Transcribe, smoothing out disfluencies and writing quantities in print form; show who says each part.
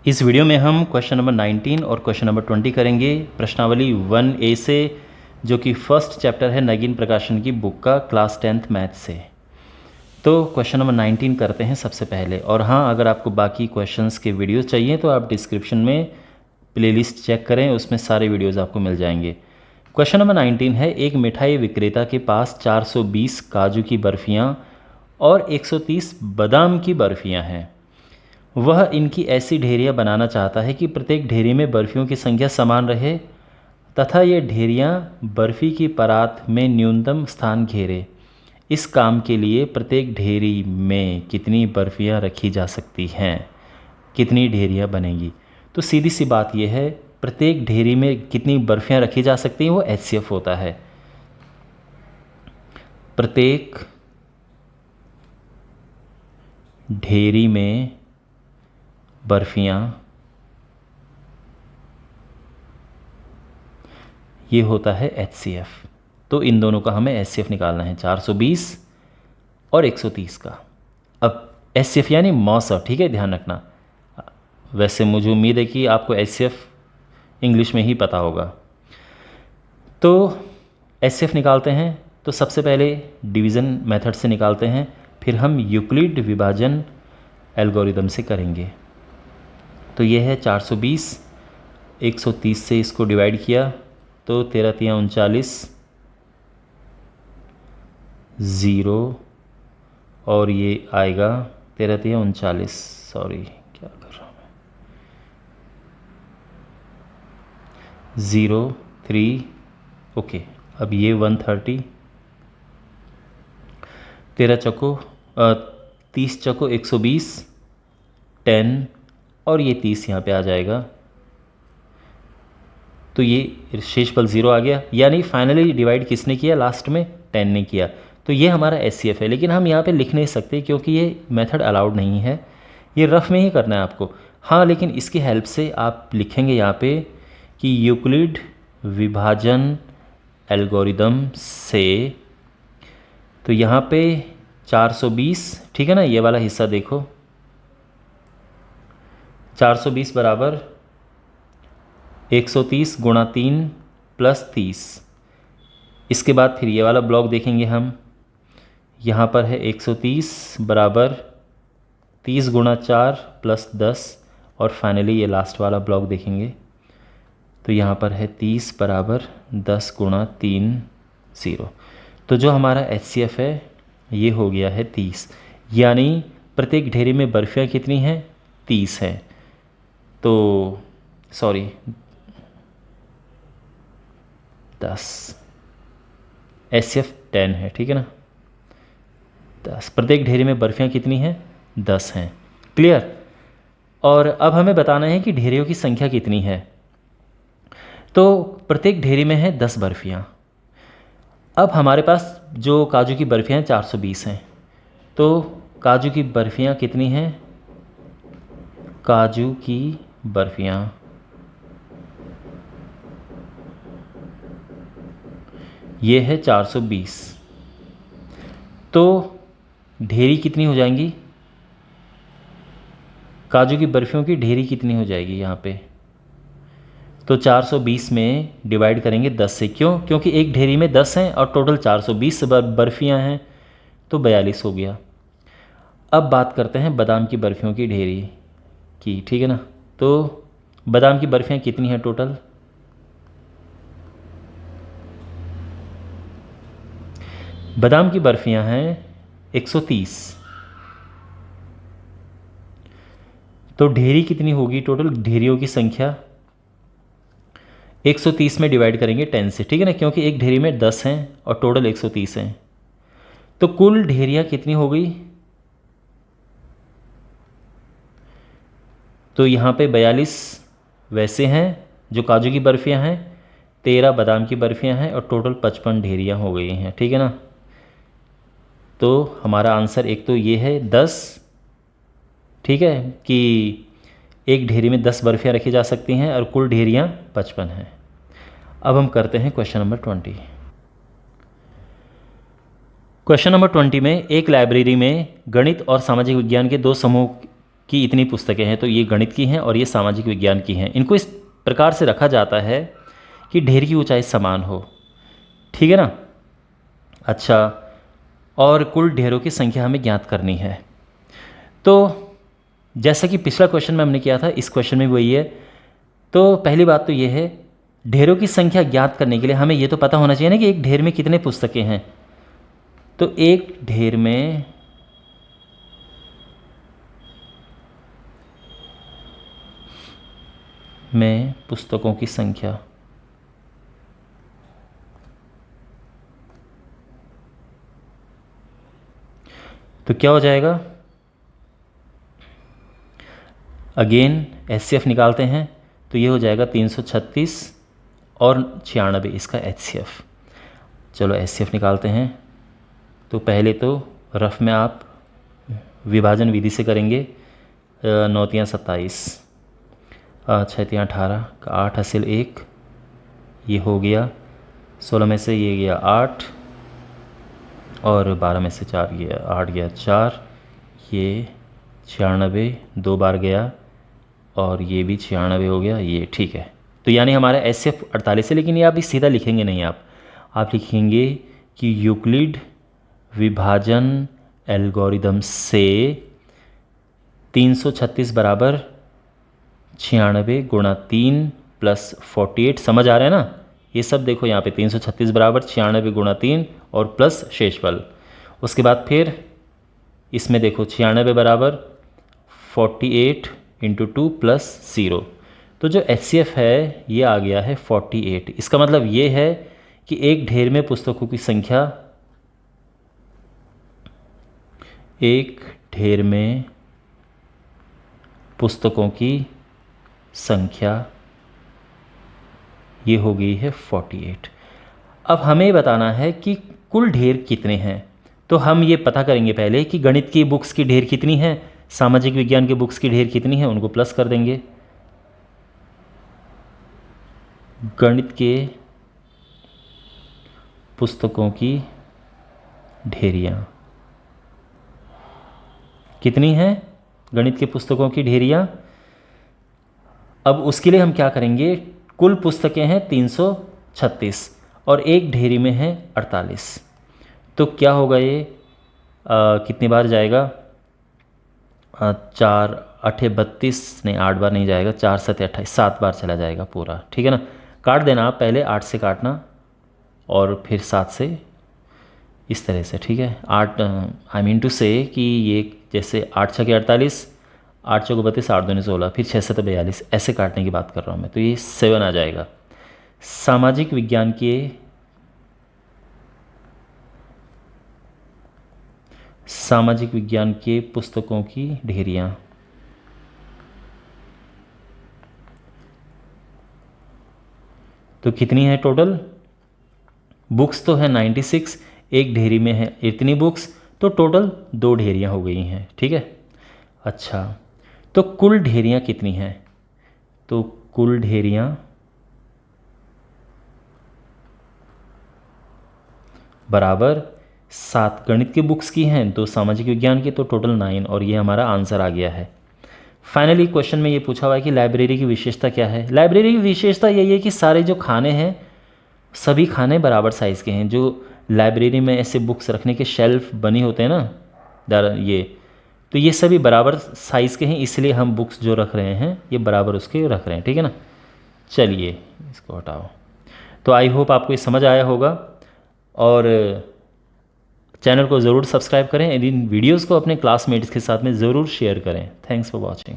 Speaker 1: इस वीडियो में हम क्वेश्चन नंबर 19 और क्वेश्चन नंबर 20 करेंगे प्रश्नावली 1A से, जो कि फर्स्ट चैप्टर है नगीन प्रकाशन की बुक का क्लास 10th मैथ से। तो क्वेश्चन नंबर 19 करते हैं सबसे पहले। और हाँ, अगर आपको बाकी क्वेश्चंस के वीडियोस चाहिए तो आप डिस्क्रिप्शन में प्लेलिस्ट चेक करें, उसमें सारे वीडियोज़ आपको मिल जाएंगे। क्वेश्चन नंबर 19 है, एक मिठाई विक्रेता के पास 420 काजू की बर्फ़ियाँ और 130 बादाम की बर्फ़ियाँ हैं। वह इनकी ऐसी ढेरियाँ बनाना चाहता है कि प्रत्येक ढेरी में बर्फ़ियों की संख्या समान रहे तथा ये ढेरियाँ बर्फ़ी की परात में न्यूनतम स्थान घेरे। इस काम के लिए प्रत्येक ढेरी में कितनी बर्फ़ियाँ रखी जा सकती हैं, कितनी ढेरियाँ बनेंगी। तो सीधी सी बात यह है, प्रत्येक ढेरी में कितनी बर्फ़ियाँ रखी जा सकती हैं वो HCF होता है। प्रत्येक ढेरी में बर्फ़ियाँ, ये होता है HCF। तो इन दोनों का हमें HCF निकालना है, 420 और 130 का। अब HCF यानी मौसम, ठीक है, ध्यान रखना। वैसे मुझे उम्मीद है कि आपको HCF इंग्लिश में ही पता होगा। तो HCF निकालते हैं तो सबसे पहले डिवीज़न मेथड से निकालते हैं, फिर हम यूक्लिड विभाजन एल्गोरिदम से करेंगे। तो ये है 420, 130 से इसको डिवाइड किया तो 13 तिया 39, 0 और ये आएगा 13 तिया 39, सॉरी क्या कर रहा हूँ मैं, 0 3, ओके। अब ये 130, 13 चौको 30 चौको 120, 10 और ये 30 यहाँ पे आ जाएगा। तो ये शेषफल 0 आ गया, यानी फाइनली डिवाइड किसने किया, लास्ट में 10 ने किया। तो ये हमारा HCF है, लेकिन हम यहाँ पे लिख नहीं सकते क्योंकि ये मेथड अलाउड नहीं है, ये रफ में ही करना है आपको। हाँ, लेकिन इसकी हेल्प से आप लिखेंगे यहाँ पे कि यूक्लिड विभाजन एल्गोरिदम से। तो यहाँ पे 420, ठीक है ना, ये वाला हिस्सा देखो, 420 बराबर 130 गुणा 3 प्लस 30। इसके बाद फिर ये वाला ब्लॉक देखेंगे हम, यहाँ पर है 130 बराबर 30 गुणा 4 प्लस 10, और फाइनली ये लास्ट वाला ब्लॉक देखेंगे तो यहाँ पर है 30 बराबर 10 गुणा 3 0। तो जो हमारा HCF है ये हो गया है 30, यानी प्रत्येक ढेरी में बर्फ़ियाँ कितनी हैं, 30 हैं। तो सॉरी 10, HCF 10 है, ठीक है ना, 10। प्रत्येक ढेरी में बर्फ़ियाँ कितनी हैं, 10 हैं। क्लियर। और अब हमें बताना है कि ढेरियों की संख्या कितनी है। तो प्रत्येक ढेरी में है 10 बर्फ़ियाँ। अब हमारे पास जो काजू की बर्फ़ियाँ हैं 420 हैं, तो काजू की बर्फ़ियाँ कितनी हैं, काजू की बर्फ़ियाँ ये है 420। तो ढेरी कितनी हो जाएंगी, काजू की बर्फ़ियों की ढेरी कितनी हो जाएगी यहाँ पे, तो 420 में डिवाइड करेंगे 10 से। क्यों, क्योंकि एक ढेरी में 10 हैं और टोटल 420 बर्फ़ियाँ हैं, तो 42 हो गया। अब बात करते हैं बादाम की बर्फ़ियों की ढेरी की, ठीक है ना। तो बादाम की बर्फ़ियाँ कितनी हैं टोटल, बादाम की बर्फ़ियाँ हैं 130। तो ढेरी कितनी होगी, टोटल ढेरियों की संख्या 130 में डिवाइड करेंगे 10 से, ठीक है ना, क्योंकि एक ढेरी में 10 हैं और टोटल 130 हैं। तो कुल ढेरियाँ कितनी हो गई, तो यहाँ पे 42 वैसे हैं जो काजू की बर्फ़ियाँ हैं, 13 बादाम की बर्फ़ियाँ हैं और टोटल 55 ढेरियाँ हो गई हैं, ठीक है ना। तो हमारा आंसर एक तो ये है 10, ठीक है, कि एक ढेरी में 10 बर्फ़ियाँ रखी जा सकती हैं और कुल ढेरियाँ 55 हैं। अब हम करते हैं क्वेश्चन नंबर 20। क्वेश्चन नंबर 20 में एक लाइब्रेरी में गणित और सामाजिक विज्ञान के दो समूह कि इतनी पुस्तकें हैं, तो ये गणित की हैं और ये सामाजिक विज्ञान की हैं। इनको इस प्रकार से रखा जाता है कि ढेर की ऊंचाई समान हो, ठीक है ना। अच्छा, और कुल ढेरों की संख्या हमें ज्ञात करनी है। तो जैसा कि पिछला क्वेश्चन में हमने किया था, इस क्वेश्चन में भी वही है। तो पहली बात तो ये है, ढेरों की संख्या ज्ञात करने के लिए हमें ये तो पता होना चाहिए ना कि एक ढेर में कितने पुस्तकें हैं। तो एक ढेर में पुस्तकों की संख्या, तो क्या हो जाएगा, अगेन HCF निकालते हैं तो ये हो जाएगा 336 और 96 इसका HCF। चलो HCF निकालते हैं। तो पहले तो रफ में आप विभाजन विधि से करेंगे, 9 तियाँ 27, 6 तियाँ 18 का 8 हासिल 1, ये हो गया। 16 में से ये गया 8 और 12 में से 4 गया, 8 गया 4, ये 96 2 बार गया और ये भी 96 हो गया, ये ठीक है। तो यानी हमारा HCF 48 है। लेकिन ये आप भी सीधा लिखेंगे नहीं, आप लिखेंगे कि यूक्लिड विभाजन एल्गोरिदम से 336 बराबर 96 गुणा 3 प्लस 48, समझ आ रहा है ना। ये सब देखो यहाँ पे 336 बराबर 96 गुणा 3 और प्लस शेषफल। उसके बाद फिर इसमें देखो 96 बराबर 48 इंटू 2 प्लस 0। तो जो HCF है ये आ गया है 48। इसका मतलब ये है कि एक ढेर में पुस्तकों की संख्या, एक ढेर में पुस्तकों की संख्या ये हो गई है 48। अब हमें बताना है कि कुल ढेर कितने हैं। तो हम ये पता करेंगे पहले कि गणित की बुक्स की ढेर कितनी है, सामाजिक विज्ञान की बुक्स की ढेर कितनी है, उनको प्लस कर देंगे। गणित के पुस्तकों की ढेरियाँ कितनी हैं, गणित के पुस्तकों की ढेरियाँ। अब उसके लिए हम क्या करेंगे, कुल पुस्तकें हैं 336 और एक ढेरी में है 48। तो क्या होगा ये, कितनी बार जाएगा, 4 8 32 नहीं, 8 बार नहीं जाएगा, 4 7 28, 7 बार चला जाएगा पूरा, ठीक है ना। काट देना आप, पहले 8 से काटना और फिर 7 से, इस तरह से, ठीक है। 8 आई मीन टू से कि ये जैसे 8 6 के 48, 8 6 को 32, 8 2 16, फिर 6 7 42, ऐसे काटने की बात कर रहा हूँ मैं। तो ये 7 आ जाएगा। सामाजिक विज्ञान के पुस्तकों की ढेरियाँ, तो कितनी है टोटल बुक्स, तो है 96, एक ढेरी में है इतनी बुक्स, तो टोटल 2 ढेरियाँ हो गई हैं, ठीक है। अच्छा, तो कुल ढेरियाँ कितनी हैं, तो कुल ढेरियाँ बराबर 7 गणित की बुक्स की हैं, 2 सामाजिक विज्ञान की, तो टोटल 9, और ये हमारा आंसर आ गया है। फाइनली क्वेश्चन में ये पूछा हुआ है कि लाइब्रेरी की विशेषता क्या है। लाइब्रेरी की विशेषता यही है कि सारे जो खाने हैं सभी खाने बराबर साइज़ के हैं। जो लाइब्रेरी में ऐसे बुक्स रखने के शेल्फ बने होते हैं ना, ये तो ये सभी बराबर साइज़ के हैं, इसलिए हम बुक्स जो रख रहे हैं ये बराबर उसके रख रहे हैं, ठीक है ना। चलिए इसको हटाओ। तो आई होप आपको ये समझ आया होगा, और चैनल को ज़रूर सब्सक्राइब करें, इन वीडियोज़ को अपने क्लासमेट्स के साथ में ज़रूर शेयर करें। Thanks for watching.